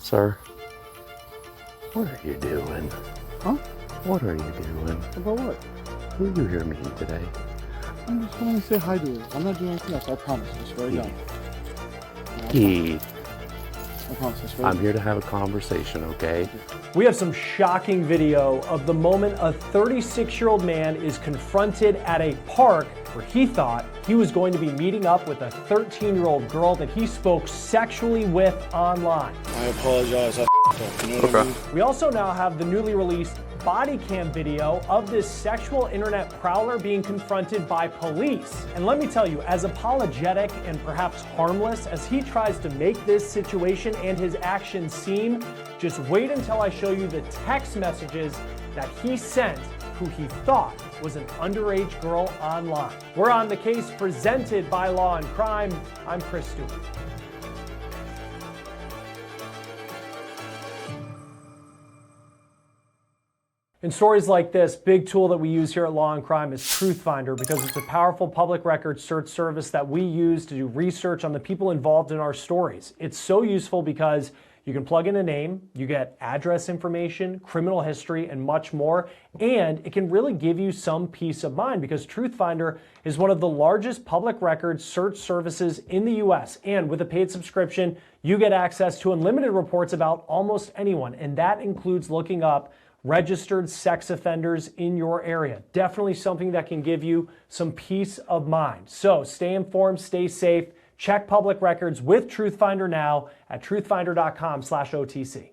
Sir, what are you doing? Huh? What are you doing? About what? Who are you here meeting today? I'm just going to say hi to her. I'm not doing anything else, I promise. I swear to God. Heath, I promise, I swear I'm to God. here to have a conversation, okay? We have some shocking video of the moment a 36-year-old man is confronted at a park where he thought he was going to be meeting up with a 13-year-old girl that he spoke sexually with online. I apologize. I f***ed up. You know what I mean? We also now have the newly released Bodycam video of this sexual internet prowler being confronted by police. And let me tell you, as apologetic and perhaps harmless as he tries to make this situation and his actions seem, just wait until I show you the text messages that he sent who he thought was an underage girl online. We're on the case presented by Law&Crime. I'm Chris Stewart. In stories like this, big tool that we use here at Law&Crime is Truth Finder because it's a powerful public record search service that we use to do research on the people involved in our stories. It's so useful because you can plug in a name, you get address information, criminal history, and much more, and it can really give you some peace of mind because Truth Finder is one of the largest public record search services in the US, and with a paid subscription, you get access to unlimited reports about almost anyone, and that includes looking up registered sex offenders in your area. Definitely something that can give you some peace of mind. So stay informed, stay safe, check public records with Truth Finder now at truthfinder.com/OTC.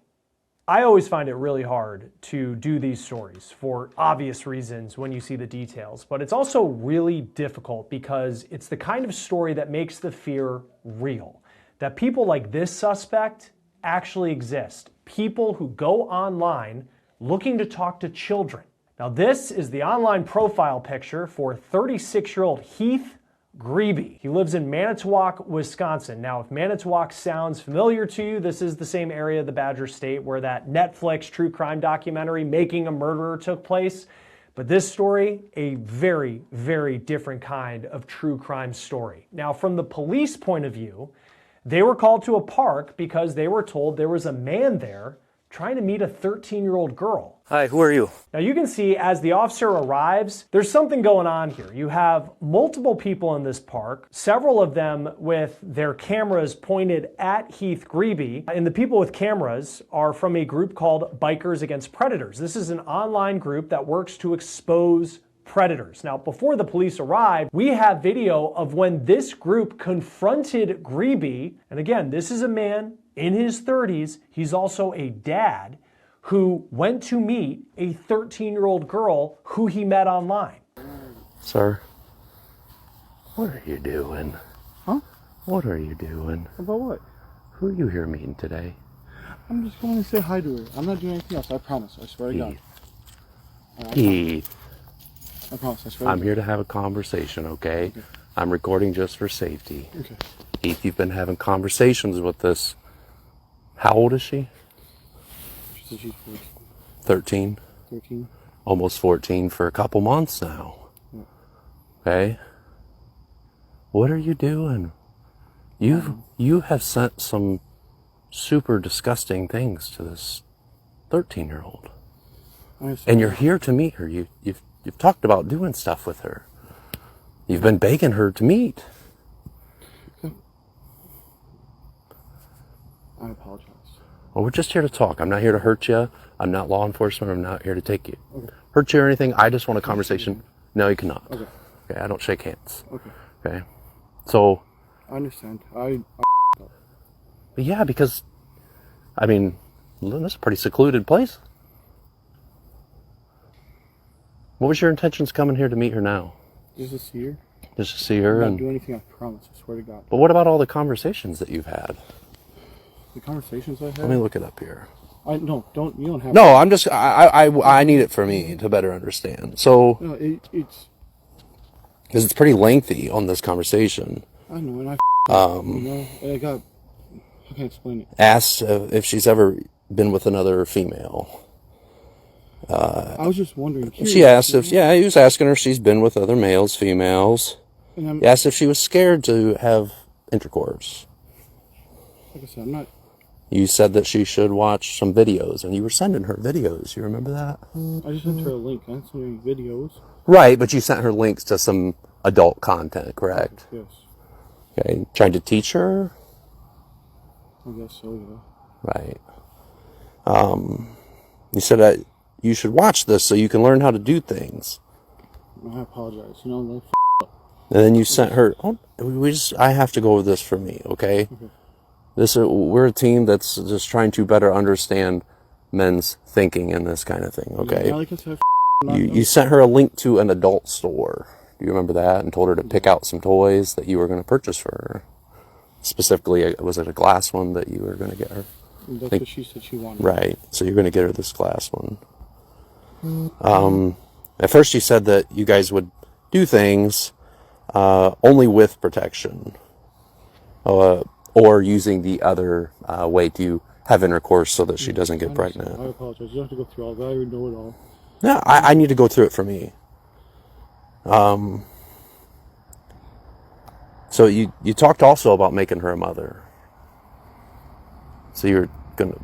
I always find it really hard to do these stories for obvious reasons when you see the details, but it's also really difficult because it's the kind of story that makes the fear real. That people like this suspect actually exist. People who go online looking to talk to children. Now this is the online profile picture for 36-year-old Heath Grebe. He lives in Manitowoc, Wisconsin. Now if Manitowoc sounds familiar to you, this is the same area of the Badger State where that Netflix true crime documentary Making a Murderer took place. But this story, a very, very different kind of true crime story. Now from the police point of view, they were called to a park because they were told there was a man there trying to meet a 13-year-old girl. Hi, who are you? Now you can see as the officer arrives, there's something going on here. You have multiple people in this park, several of them with their cameras pointed at Heath Grebe, and the people with cameras are from a group called Bikers Against Predators. This is an online group that works to expose predators. Now, before the police arrived, we have video of when this group confronted Grebe, and again, this is a man in his 30s, he's also a dad who went to meet a 13-year-old girl who he met online. Sir, what are you doing? Huh? What are you doing? About what? Who are you here meeting today? I'm just going to say hi to her. I'm not doing anything else, I promise. I swear to God. Heath, I promise, I swear I'm to here to have a conversation, okay? I'm recording just for safety. God. Okay. Heath, you've been having conversations with this. How old is she? She said she's 13? 13. Almost 14 for a couple months now. Yeah. Okay? What are you doing? You have sent some super disgusting things to this 13-year-old. And you're here to meet her. You've talked about doing stuff with her. You've been begging her to meet. I apologize. Well, we're just here to talk. I'm not here to hurt you. I'm not law enforcement. I'm not here to take you. Hurt you or anything. I just want a conversation. No, you cannot. Okay, I don't shake hands. Okay. So. I understand. But yeah, because, I mean, this is a pretty secluded place. What was your intentions coming here to meet her now? Just to see her. Just to see her? I'm not doing anything, I promise. I swear to God. But what about all the conversations that you've had? The conversations I had? Let me look it up here. You don't have No, I'm just, I need it for me to better understand. So, No, it's, because it's pretty lengthy on this conversation. I know, and I got, how can I explain it? Asked if she's ever been with another female. I was just wondering. She asked if, he was asking her if she's been with other males, females. And He asked if she was scared to have intercourse. like I said, I'm not You said that she should watch some videos, and you were sending her videos. You remember that? I just sent her a link. I didn't send her any videos. Right, but you sent her links to some adult content, correct? Yes. Okay, trying to teach her? I guess so, yeah. Right. You said that you should watch this so you can learn how to do things. I apologize. You know, like, And then you sent her. Oh, I have to go over this for me, okay? We're a team that's just trying to better understand men's thinking and this kind of thing, okay? Yeah, like I said, You sent her a link to an adult store. Do you remember that? And told her to pick out some toys that you were going to purchase for her. Specifically, was it a glass one that you were going to get her? That's what she said she wanted. Right. So you're going to get her this glass one. At first you said that you guys would do things only with protection. Or using the other way to have intercourse so that she doesn't get pregnant. I apologize. You don't have to go through all that. I already know it all. No, I need to go through it for me. So you talked also about making her a mother. So you're going to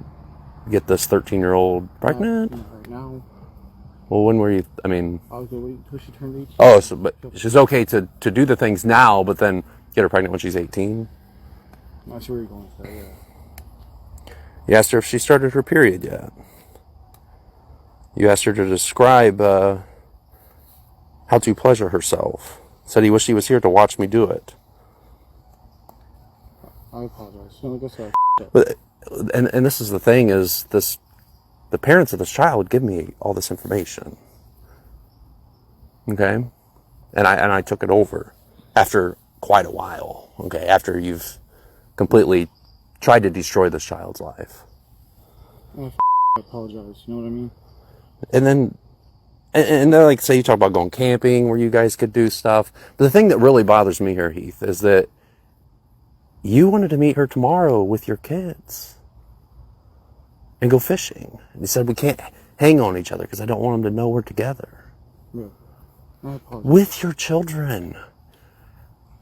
get this 13-year-old pregnant? Not right now. Well, when were you, I mean... I was going to wait until she turned 18. Oh, so, but she's okay to do the things now, but then get her pregnant when she's 18? I see where you're going with that, yeah. You asked her if she started her period yet. You asked her to describe how to pleasure herself. Said he wished he was here to watch me do it. I apologize. You know, like I said, But, and this is the thing, is this, the parents of this child would give me all this information. Okay? And I took it over after quite a while. Okay? After you've completely tried to destroy this child's life. I apologize. You know what I mean? And then, and then, like, say you talk about going camping where you guys could do stuff. But the thing that really bothers me here, Heath, is that you wanted to meet her tomorrow with your kids and go fishing. And you said we can't hang on each other because I don't want them to know we're together. Yeah. I apologize. With your children.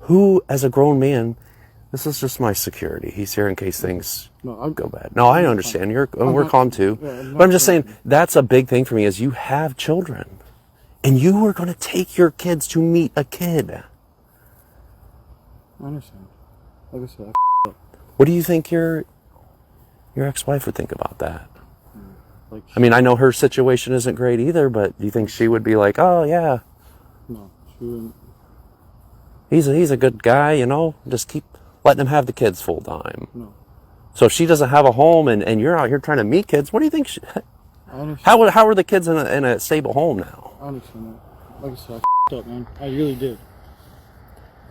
Who, as a grown man, this is just my security. He's here in case things go bad. No, I understand. We're calm too. Yeah, but I'm just saying, that's a big thing for me, is you have children. And you were going to take your kids to meet a kid. I understand. Like I said, What do you think your ex-wife would think about that? like, I mean, I know her situation isn't great either, but do you think she would be like, oh, yeah, no, she wouldn't. he's a good guy, you know, just keep letting him have the kids full time. No. So if she doesn't have a home and you're out here trying to meet kids, what do you think? I understand. How are the kids in a stable home now? I understand that. Like I said, I f***ed up, man. I really did.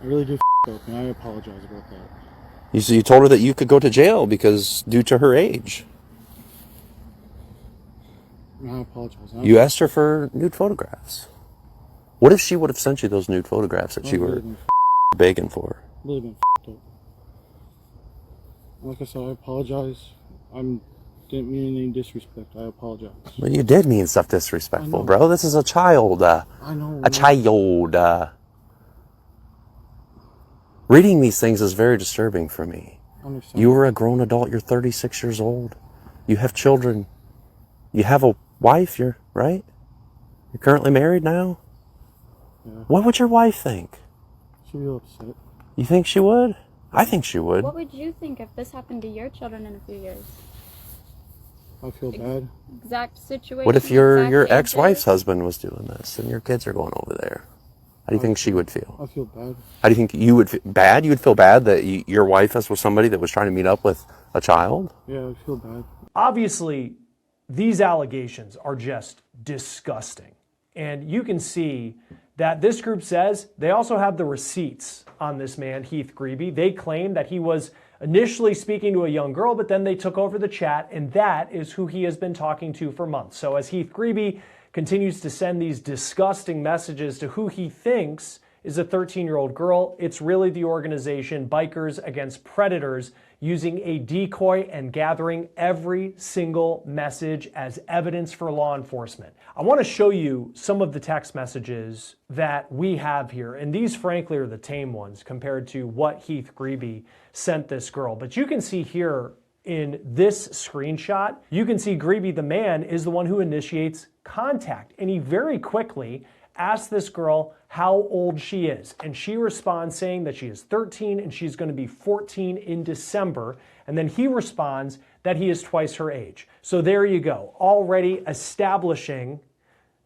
I really did f*** up, and I apologize about that. You told her that you could go to jail because due to her age. And I apologize. You asked her for nude photographs. What if she would have sent you those nude photographs that you were begging for? Really been f***ed up. Like I said, I apologize. Didn't mean any disrespect. I apologize. Well, you did mean stuff disrespectful, I know. bro. This is a child. I know. A child. Reading these things is very disturbing for me. I understand. You are a grown adult. You're 36 years old. You have children. You have a wife. Right? You're currently married now? Yeah. What would your wife think? She'd be upset. You think she would? I think she would. What would you think if this happened to your children in a few years? I feel bad. Exact situation. What if your exact ex-wife's ages? husband was doing this and your kids are going over there? How do you think she would feel? I feel bad. How do you think you would feel bad? You would feel bad that your wife was somebody that was trying to meet up with a child? Yeah, I feel bad. Obviously, these allegations are just disgusting. And you can see that this group says they also have the receipts on this man, Heath Grebe. They claim that he was initially speaking to a young girl, but then they took over the chat, and that is who he has been talking to for months. So as Heath Grebe continues to send these disgusting messages to who he thinks is a 13-year-old girl, it's really the organization Bikers Against Predators using a decoy and gathering every single message as evidence for law enforcement. I want to show you some of the text messages that we have here, and these frankly are the tame ones compared to what Heath Grebe sent this girl. But you can see here In this screenshot, you can see Grebe, the man, is the one who initiates contact. And he very quickly asks this girl how old she is. And she responds saying that she is 13 and she's going to be 14 in December. And then he responds that he is twice her age. So there you go, already establishing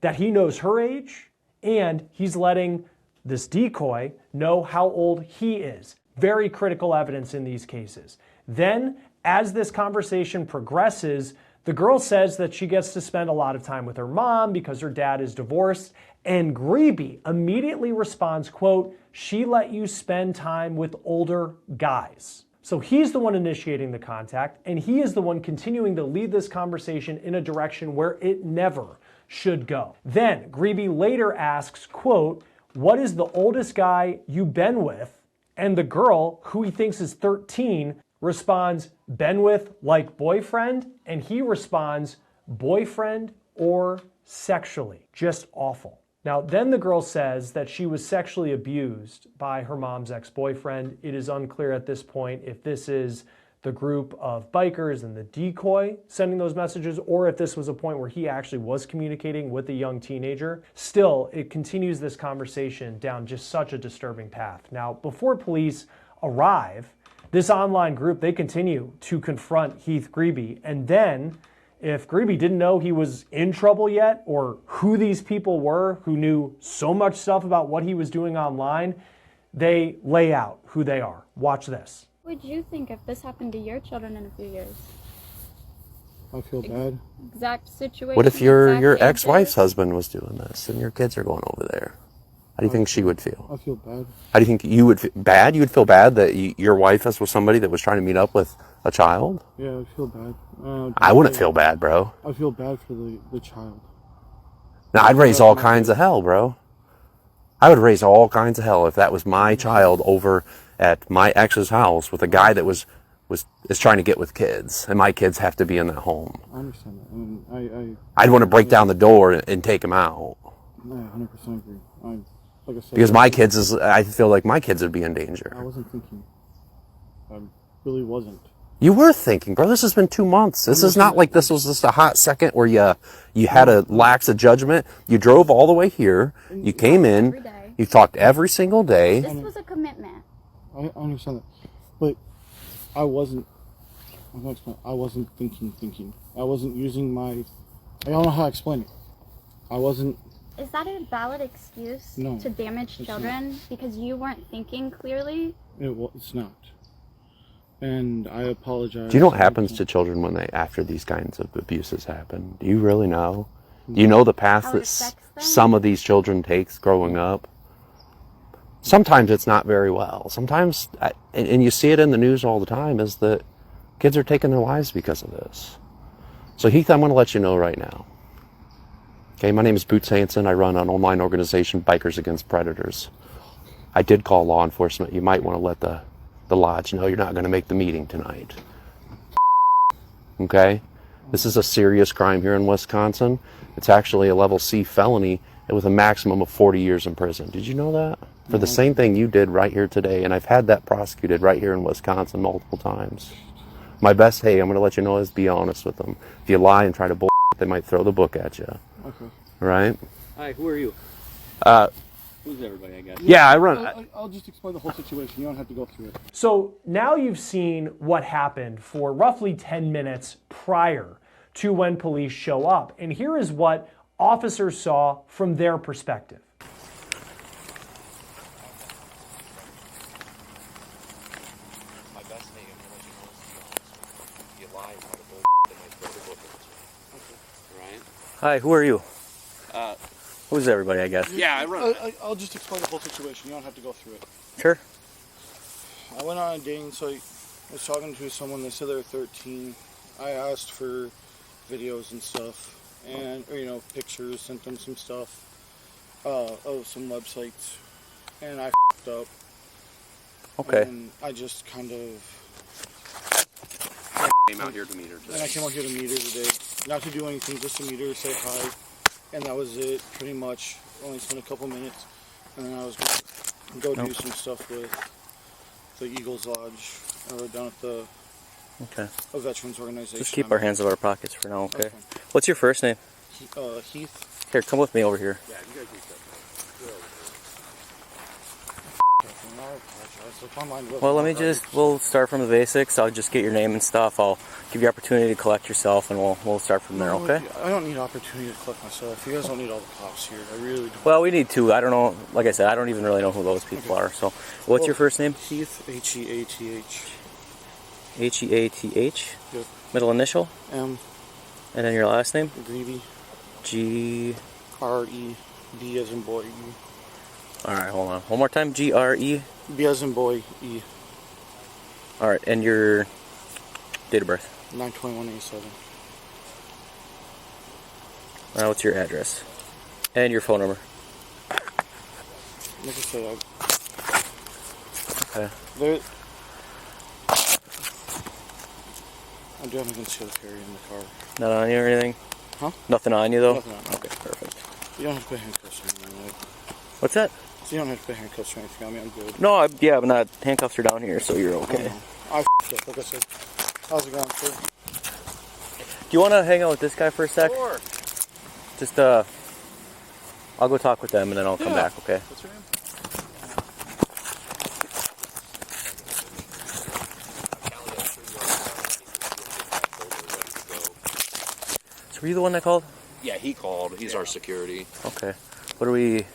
that he knows her age and he's letting this decoy know how old he is. Very critical evidence in these cases. Then, as this conversation progresses, the girl says that she gets to spend a lot of time with her mom because her dad is divorced, and Grebe immediately responds, quote, "She let you spend time with older guys." So he's the one initiating the contact, and he is the one continuing to lead this conversation in a direction where it never should go. Then Grebe later asks, quote, "What is the oldest guy you've been with?" And the girl, who he thinks is 13, responds, "Been with like boyfriend?" And he responds, "Boyfriend or sexually." Just awful. Now, then the girl says that she was sexually abused by her mom's ex-boyfriend. It is unclear at this point if this is the group of bikers and the decoy sending those messages, or if this was a point where he actually was communicating with a young teenager. Still, it continues this conversation down just such a disturbing path. Now, before police arrive, this online group, they continue to confront Heath Grebe. And then, if Grebe didn't know he was in trouble yet, or who these people were who knew so much stuff about what he was doing online, they lay out who they are. Watch this. What would you think if this happened to your children in a few years? I feel bad. Exact situation. What if your exact ex-wife's answers? husband was doing this and your kids are going over there? How do you think she would feel? I feel bad. How do you think you would feel? Bad? You would feel bad that your wife was with somebody that was trying to meet up with a child? Yeah, I feel bad. I wouldn't feel bad, bro. I feel bad for the child. Now, I'd raise all kinds of hell, bro. I would raise all kinds of hell if that was my child over at my ex's house with a guy that is trying to get with kids, and my kids have to be in that home. I understand that. I mean, I'd want to break down the door and take him out. I 100% agree. Like I said, Because I feel like my kids would be in danger. I wasn't thinking. I really wasn't. You were thinking, bro, this has been 2 months. This is not like this was just a hot second where you had a lax of judgment. You drove all the way here. You came Every in. day. You talked every single day. This was a commitment. I understand that. But I wasn't thinking. I wasn't using my... I don't know how to explain it. I wasn't... Is that a valid excuse No, to damage it's children because you weren't thinking clearly? It's not. And I apologize. Do you know what happens to children after these kinds of abuses happen? Do you really know? Do you know the path How it that affects them? some of these children takes growing up? Sometimes it's not very well. Sometimes, and you see it in the news all the time, is that kids are taking their lives because of this. So Heath, I'm going to let you know right now. Okay, my name is Boots Hanson. I run an online organization, Bikers Against Predators. I did call law enforcement. You might want to let the lodge know you're not going to make the meeting tonight. Okay? This is a serious crime here in Wisconsin. It's actually a level C felony with a maximum of 40 years in prison. Did you know that? For the same thing you did right here today. And I've had that prosecuted right here in Wisconsin multiple times. My best, hey, I'm going to let you know is be honest with them. If you lie and try to bull, they might throw the book at you. Okay. Right? Hi, who are you? Who's everybody, I guess? Yeah, I run... I'll just explain the whole situation. You don't have to go through it. So now you've seen what happened for roughly 10 minutes prior to when police show up. And here is what officers saw from their perspective. Hi, who are you? Who's everybody, I guess? Yeah, I run... I'll just explain the whole situation. You don't have to go through it. Sure. I went on a dating site. I was talking to someone. They said they were 13. I asked for videos and stuff, and pictures. Sent them some stuff of some websites, and I f***ed up. Okay. And I just kind of came out here to meet her today. And I came out here to meet her today, not to do anything, just to meet her, say hi, and that was it. Pretty much, only spent a couple minutes, and then I was gonna go do some stuff with the Eagles Lodge, or down at the Okay. a veterans organization. Just keep our hands in our pockets for now, okay? Okay. What's your first name? Heath. Here, come with me over here. Yeah, you guys need to. I apologize. If my mind wasn't Well, let me already- we'll start from the basics. I'll just get your name and stuff. I'll give you opportunity to collect yourself, and we'll start from there, okay? I don't need opportunity to collect myself. You guys don't need all the cops here. I really don't. Well, we need two. I don't know. Like I said, I don't even really know who those people are. So, what's your first name? Heath, Heath. Heath. Yep. Middle initial? M. And then your last name? Grebe. G. R-E. B as in boy. E. Alright, hold on. One more time. G-R-E. B as in boy. E. Alright, and your date of birth? 9/21/87. Now, what's your address? And your phone number? Like I said, Okay. I do have a concealed carry in the car. Not on you or anything? Huh? Nothing on you, though? Nothing on me. Okay, perfect. You don't have to put handcuffs on me. What's that? You don't have to put handcuffs or anything on me. I'm good. No, yeah, but not handcuffs are down here, so you're okay. I f***ed up, like I said. How's it going, sir? Do you want to hang out with this guy for a sec? Sure. Just, I'll go talk with them and then I'll come back, okay? What's your name? So were you the one that called? Yeah, he called. He's our security. Okay. What do we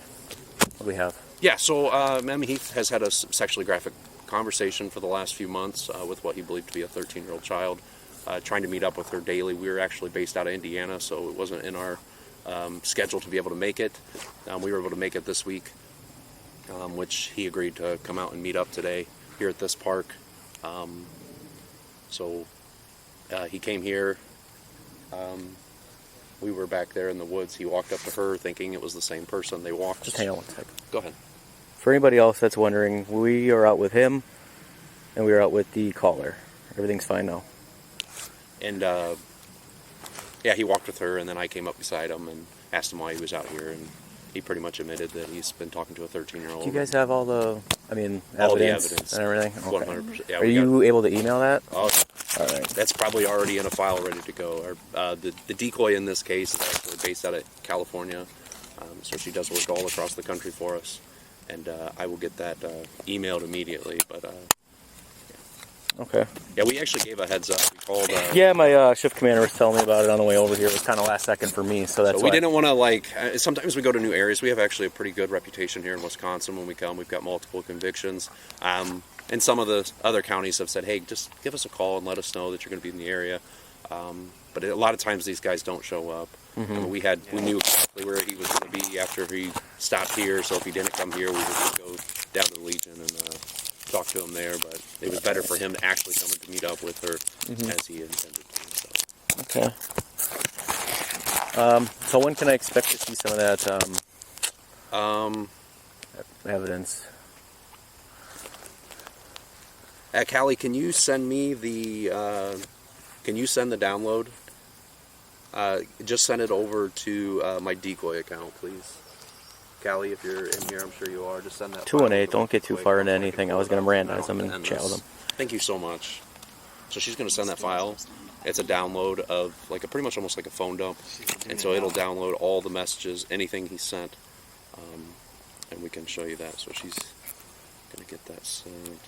have? Yeah, so Mammy Heath has had a sexually graphic conversation for the last few months with what he believed to be a 13-year-old child, trying to meet up with her daily. We were actually based out of Indiana, so it wasn't in our schedule to be able to make it. We were able to make it this week, which he agreed to come out and meet up today here at this park. So he came here. We were back there in the woods. He walked up to her thinking it was the same person. They walked. Just hang on one second. Go ahead. For anybody else that's wondering, we are out with him and we are out with the caller. Everything's fine now. And yeah, he walked with her, and then I came up beside him and asked him why he was out here, and he pretty much admitted that he's been talking to a 13-year-old. Do you guys have all the, all the evidence evidence and everything? Okay. 100%. Yeah, Are you able to email that? Oh, All right. that's probably already in a file ready to go. The decoy in this case is actually based out of California, so she does work all across the country for us, and I will get that emailed immediately. But Okay. yeah, we actually gave a heads up. We called. Yeah, my shift commander was telling me about it on the way over here. It was kind of last second for me, so that's So we why. didn't want to sometimes we go to new areas. We have actually a pretty good reputation here in Wisconsin when we come. We've got multiple convictions. And some of the other counties have said, hey, just give us a call and let us know that you're going to be in the area. But a lot of times these guys don't show up. Mm-hmm. We knew exactly where he was going to be after he stopped here. So if he didn't come here, we would just go down to the Legion and talk to him there. But it was better for him to actually come and to meet up with her as he intended to. So. Okay. So when can I expect to see some of that evidence? Callie, can you send me the download? Just send it over to my decoy account, please. Callie, if you're in here, I'm sure you are. Just send that. 218. Don't get too far into anything. I was going to Mirandize them and chat with them. Thank you so much. So she's going to send that file. It's a download of pretty much almost like a phone dump, and so it'll download all the messages, anything he sent, and we can show you that. So she's going to get that sent.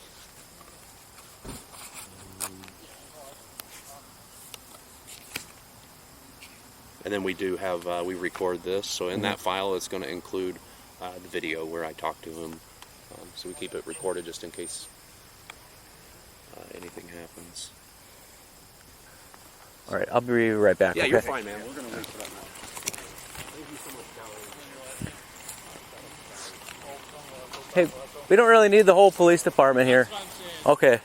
And then we do have, we record this, so in that file it's going to include the video where I talk to him. So we keep it recorded just in case anything happens. All right, I'll be right back. Yeah, okay? you're fine, man. We're going to wait for that now. Thank you so much, Callie. Hey, we don't really need the whole police department here. Okay.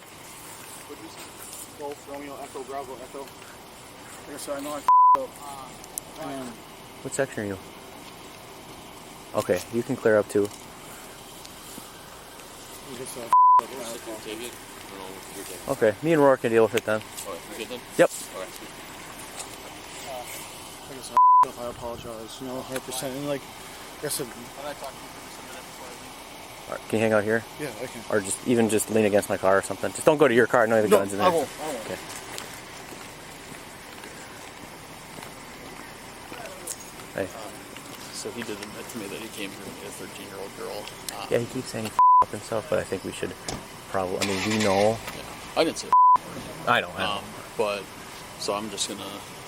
Golf, Romeo, Echo, Bravo, Echo. Like I said, I know I f***ed up. And What section are you? Okay, you can clear up too. like I said, I f***ed up. Take it? Okay, me and Roar can deal with it then. Alright, you good then? Yep. Alright. Like I said, I apologize. 100%. And like I said, All right, can you hang out here? yeah, I can. Or just lean against my car or something? Just don't go to your car. No, the guns in there. I won't. Okay. Hey. So he did admit to me that he came here with a 13-year-old girl. Yeah, he keeps saying he up himself, but I think we should probably, I mean, we know. Yeah, I didn't say I know. but, so I'm just gonna,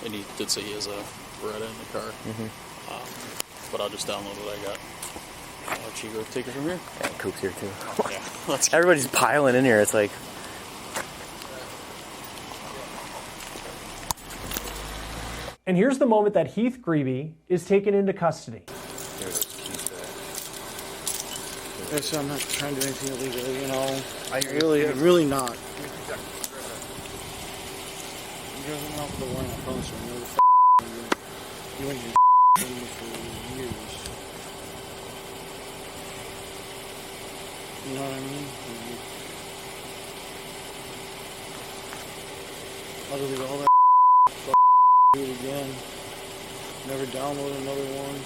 and he did say he has a Beretta in the car. But I'll just download what I got. I'll let you go take it from here. Yeah, Coop's here too. Yeah, let's go. Everybody's piling in here. It's like. And here's the moment that Heath Grebe is taken into custody. Yes, I'm not trying to do anything illegal, you know. I'm really not. You guys went out for the warning, I promise you. I know the you ain't been me for years. You know what I mean? I'll delete all that do it again. Never download another one.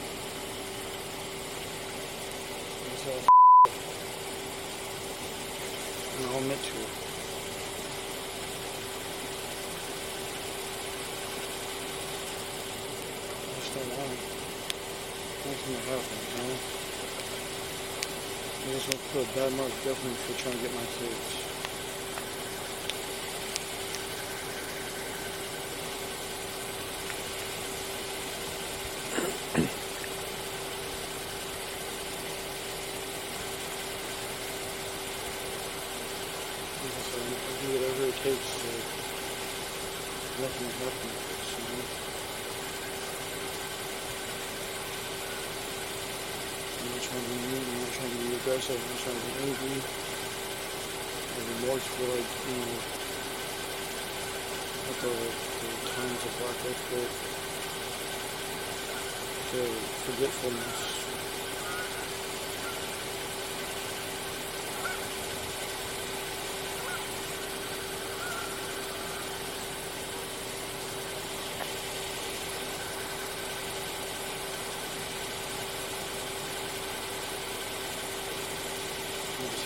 And I'll admit to it. I just don't want it. Nothing to happen, you know? I just want to put a bad mark definitely for trying to get my kids. I'll do whatever it takes to nothing to happen with this, you know? I'm not trying to be mean, I'm not trying to be aggressive, I'm not trying to be angry or remorseful, like, you know, at the times of black effort, to forgetfulness.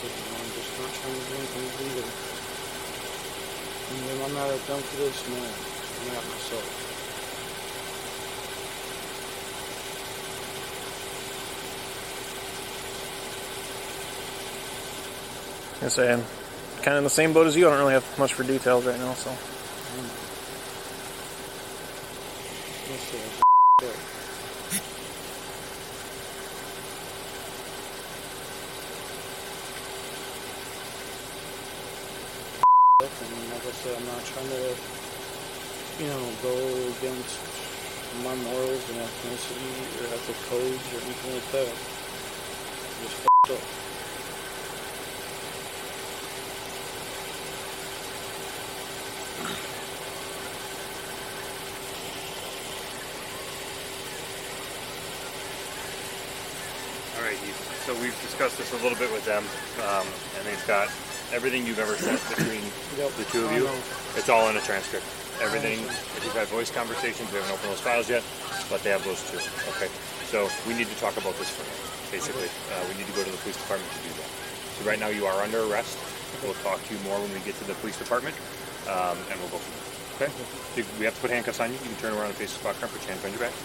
I'm just not trying to do anything illegal. And when I'm not done for this, no, I'm not myself. I say I'm kind of in the same boat as you. I don't really have much for details right now, so. And like I said, I'm not trying to, you know, go against my morals and ethnicity or ethic codes or anything like that. I'm just f***ed up. All right, Heath. So we've discussed this a little bit with them, and they've got everything you've ever said between the two of you. It's all in a transcript. Everything. If you've had voice conversations, we haven't opened those files yet, but they have those too. Okay. So we need to talk about this for you. Basically, we need to go to the police department to do that. So right now you are under arrest. We'll talk to you more when we get to the police department, and we'll go from there. Okay. We have to put handcuffs on you. You can turn around and face the squad car, put your hands behind your back.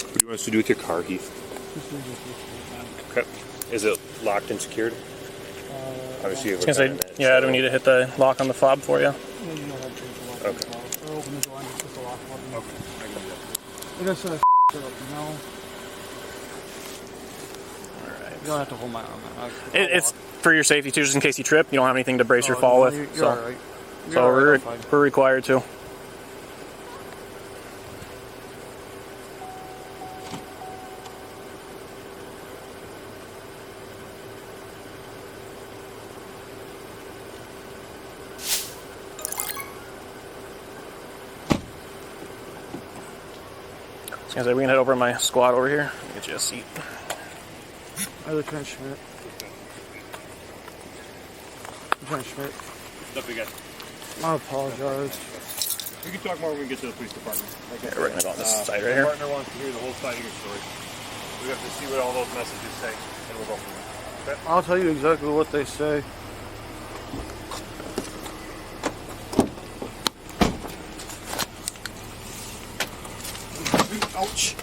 What do you want us to do with your car, Heath? Okay. Is it locked and secured? Obviously, you have a gun in it, Yeah, do we need to hit the lock on the fob for you? Okay. Or open the door and just push the lock button. Okay, I can do that. Like I said, I f***ed up, you know? Alright. You don't have to hold my arm. It's for your safety too, just in case you trip. You don't have anything to brace your fall with. You're So, alright. so we're required to. We can head over to my squad over here. Get you a seat. Lieutenant Schmidt. Lieutenant Schmidt. Stuff we got. I apologize. We can talk more when we get to the police department. Yeah, we're gonna go on this side right Your here. partner wants to hear the whole side of your story. We have to see what all those messages say, and we'll go from there. Okay? I'll tell you exactly what they say. Ouch.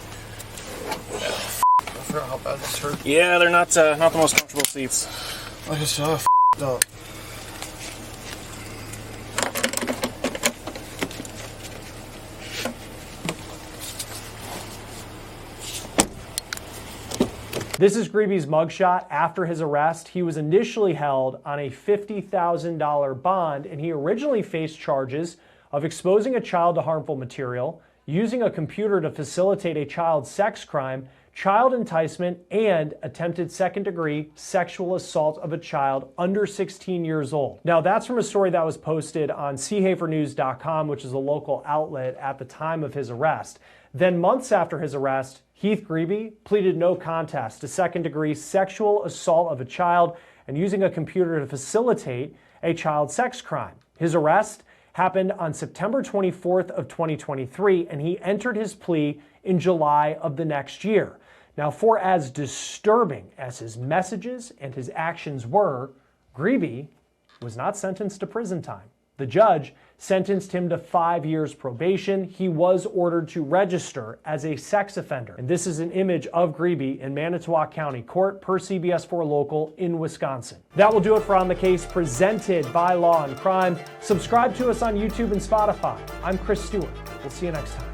I forgot how bad this hurt. Yeah, they're not the most comfortable seats. I just f***ed up. This is Grebe's mugshot after his arrest. He was initially held on a $50,000 bond, and he originally faced charges of exposing a child to harmful material, using a computer to facilitate a child sex crime, child enticement, and attempted second-degree sexual assault of a child under 16 years old. Now, that's from a story that was posted on seahavernews.com, which is a local outlet at the time of his arrest. Then months after his arrest, Heath Grebe pleaded no contest to second-degree sexual assault of a child and using a computer to facilitate a child sex crime. His arrest happened on September 24th of 2023, and he entered his plea in July of the next year. Now, for as disturbing as his messages and his actions were, Grebe was not sentenced to prison time. The judge sentenced him to 5 years probation. He was ordered to register as a sex offender. And this is an image of Grebe in Manitowoc County Court per CBS 4 Local in Wisconsin. That will do it for On the Case, presented by Law and Crime. Subscribe to us on YouTube and Spotify. I'm Chris Stewart. We'll see you next time.